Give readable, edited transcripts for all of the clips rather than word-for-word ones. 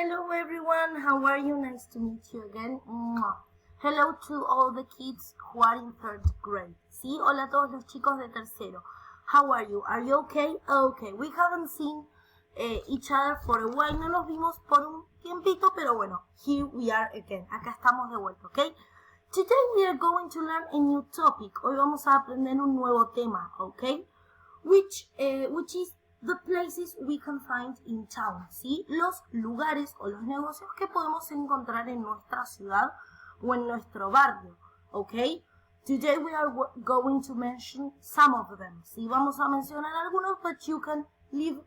Hello everyone, how are you? Nice to meet you again. Hello to all the kids who are in third grade. Sí, hola a todos los chicos de tercero. How are you? Are you okay? Okay, we haven't seen each other for a while. No nos vimos por un tiempito, pero bueno, here we are again. Acá estamos de vuelta, okay? Today we are going to learn a new topic. Hoy vamos a aprender un nuevo tema, okay? Which is the places we can find in town, ¿sí? Los lugares o los negocios que podemos encontrar en nuestra ciudad o en nuestro barrio, ¿ok? Today we are going to mention some of them, ¿sí? Vamos a mencionar algunos, but you can leave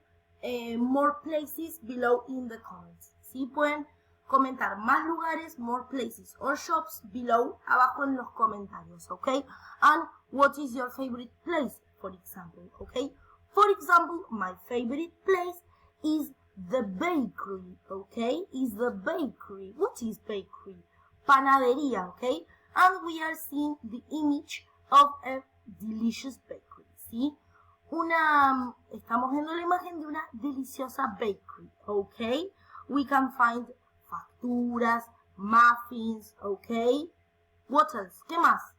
more places below in the comments, ¿sí? Pueden comentar más lugares, more places or shops below, abajo en los comentarios, ¿ok? And what is your favorite place, for example, ¿ok? For example, my favorite place is the bakery, okay? Is the bakery. What is bakery? Panadería, okay? And we are seeing the image of a delicious bakery, ¿sí? Estamos viendo la imagen de una deliciosa bakery, okay? We can find facturas, muffins, okay? What else? ¿Qué más?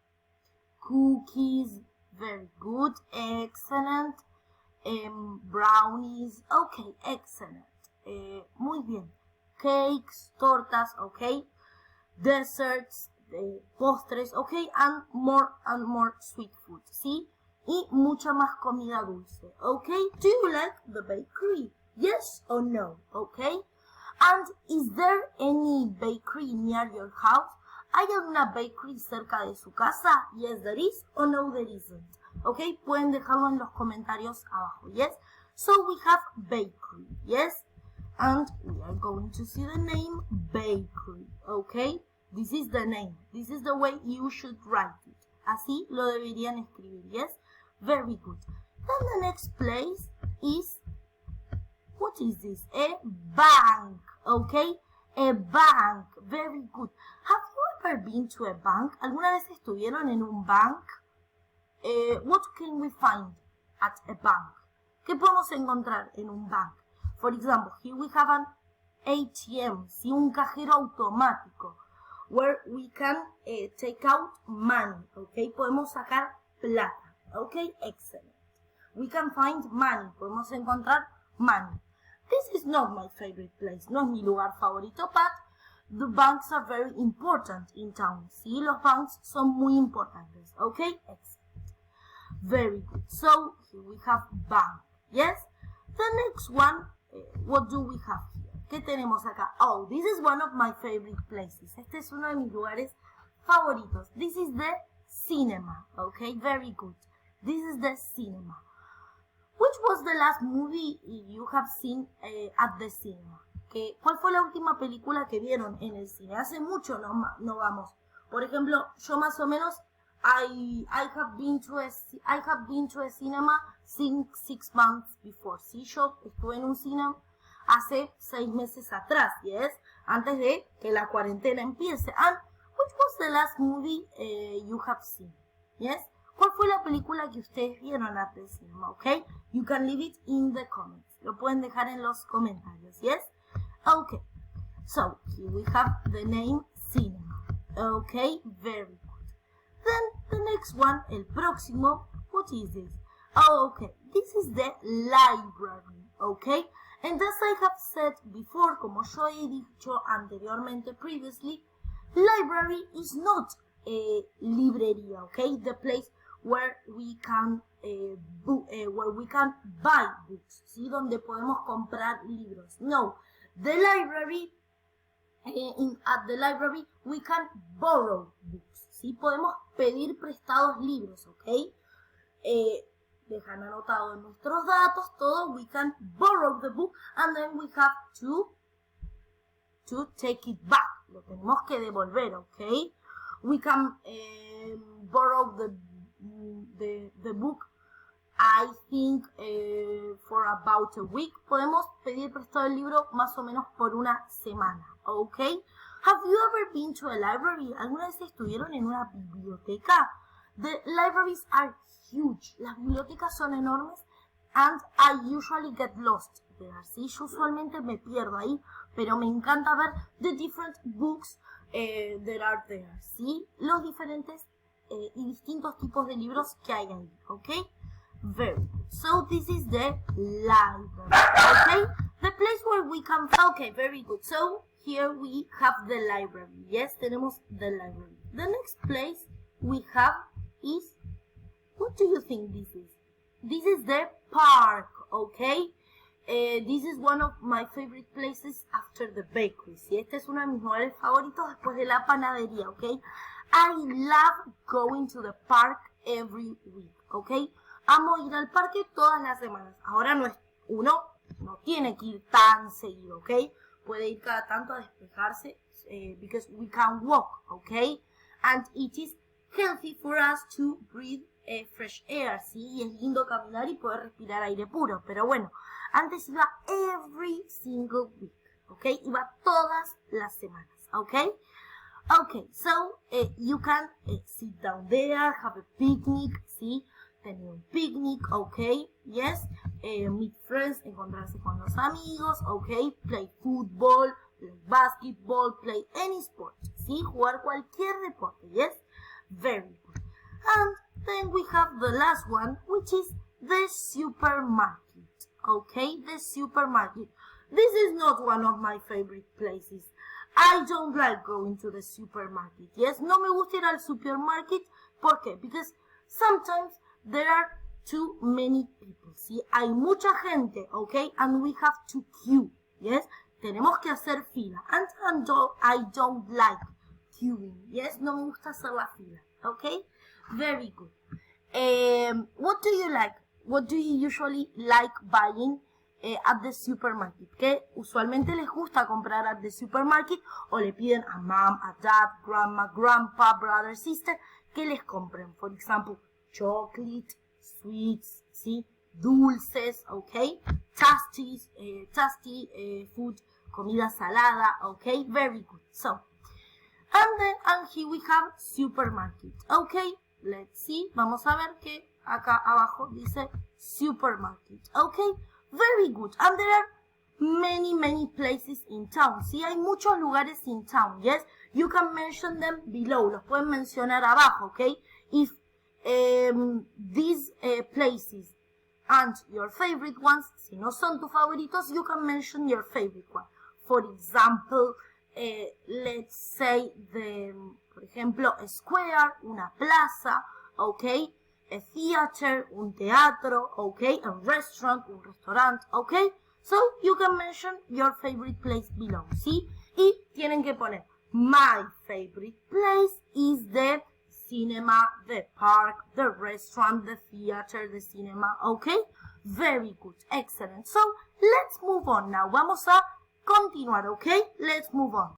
Cookies, very good, excellent. Brownies, okay, excellent, muy bien, cakes, tortas, okay, desserts, postres, okay, and more sweet food, ¿sí? Y mucha más comida dulce, okay? Do you like the bakery? Yes or no, okay? And is there any bakery near your house? ¿Hay alguna bakery cerca de su casa? Yes, there is, or no, there isn't. Okay, pueden dejarlo en los comentarios abajo, yes? So we have bakery, yes? And we are going to see the name bakery, okay? This is the name. This is the way you should write it. Así lo deberían escribir, yes? Very good. Then the next place is, what is this? A bank, okay? A bank, very good. Have you ever been to a bank? ¿Alguna vez estuvieron en un bank? What can we find at a bank? ¿Qué podemos encontrar en un bank? For example, here we have an ATM, ¿sí? Un cajero automático, where we can take out money, okay? Podemos sacar plata, okay? Excellent. We can find money, podemos encontrar money. This is not my favorite place, no es mi lugar favorito, but the banks are very important in town, ¿sí? Los banks son muy importantes, okay? Excellent. Very good. So here we have bank. Yes? The next one, what do we have here? ¿Qué tenemos acá? Oh, this is one of my favorite places. Este es uno de mis lugares favoritos. This is the cinema. Okay, very good. This is the cinema. Which was the last movie you have seen at the cinema? ¿Cuál fue la última película que vieron en el cine? Hace mucho no vamos. Por ejemplo, yo más o menos I have been to a cinema since 6 months before. Sí, yo estuve en un cine hace 6 meses atrás, yes, antes de que la cuarentena empiece. And which was the last movie you have seen? Yes, ¿cuál fue la película que ustedes vieron at the cinema? Okay, you can leave it in the comments. Lo pueden dejar en los comentarios, yes. Okay, so here we have the name cinema. Okay, very good. Then the next one, el próximo, what is this? Oh, okay, this is the library, okay? And as I have said before, como yo he dicho anteriormente, previously, library is not a librería, okay? The place where we can buy books, ¿sí? Donde podemos comprar libros. No, the library, at the library we can borrow books. ¿Sí? Podemos pedir prestados libros, ¿ok? Dejan anotado en nuestros datos todo. We can borrow the book and then we have to take it back. Lo tenemos que devolver, ¿ok? We can borrow the book, I think, for about a week. Podemos pedir prestado el libro más o menos por una semana, ¿ok? Have you ever been to a library? ¿Alguna vez estuvieron en una biblioteca? The libraries are huge. Las bibliotecas son enormes and I usually get lost there, ¿sí? Yo usualmente me pierdo ahí, pero me encanta ver the different books that are there, ¿sí? Los diferentes y distintos tipos de libros que hay ahí, ¿ok? Very good. So this is the library, okay? The place where we can... Okay, very good. So here we have the library. Yes, tenemos the library. The next place we have is... What do you think this is? This is the park, okay? This is one of my favorite places after the bakery. ¿Sí? Este es uno de mis lugares favoritos después de la panadería, okay? I love going to the park every week, okay? Amo ir al parque todas las semanas. Ahora uno no tiene que ir tan seguido, okay? Puede ir cada tanto a despejarse because we can walk, okay? And it is healthy for us to breathe fresh air, ¿sí? Y es lindo caminar y poder respirar aire puro. Pero bueno, antes iba every single week, okay? Iba todas las semanas, okay? Okay, so you can sit down there, have a picnic, ¿sí? Tener un picnic, okay? Yes. Meet friends, encontrarse con los amigos, okay? Play football, play basketball, play any sport, ¿sí? Jugar cualquier deporte, yes? Very good. And then we have the last one, which is the supermarket, okay? The supermarket. This is not one of my favorite places. I don't like going to the supermarket, yes? No me gusta ir al supermarket. ¿Por qué? Because sometimes there are too many people, ¿sí? Hay mucha gente, okay? And we have to queue, yes? Tenemos que hacer fila. And I don't like queuing, yes? No me gusta hacer la fila, okay? Very good. What do you like? What do you usually like buying at the supermarket? ¿Qué usualmente les gusta comprar at the supermarket? O le piden a mom, a dad, grandma, grandpa, brother, sister, que les compren. For example, chocolate, sweets, ¿sí? Dulces, okay? Tasty food, comida salada, okay? Very good. So, and here we have supermarket, okay? Let's see. Vamos a ver que acá abajo dice supermarket, okay? Very good. And there are many places in town. Sí, hay muchos lugares in town, yes? You can mention them below. Los pueden mencionar abajo, okay? If these places aren't your favorite ones, si no son tus favoritos, you can mention your favorite one. For example, let's say por ejemplo, a square, una plaza, okay? A theater, un teatro, okay? A restaurant, un restaurante, okay? So, you can mention your favorite place below, ¿sí? Y tienen que poner, my favorite place is the cinema, the park, the restaurant, the theater, the cinema, okay? Very good, excellent. So, let's move on now. Vamos a continuar, okay? Let's move on.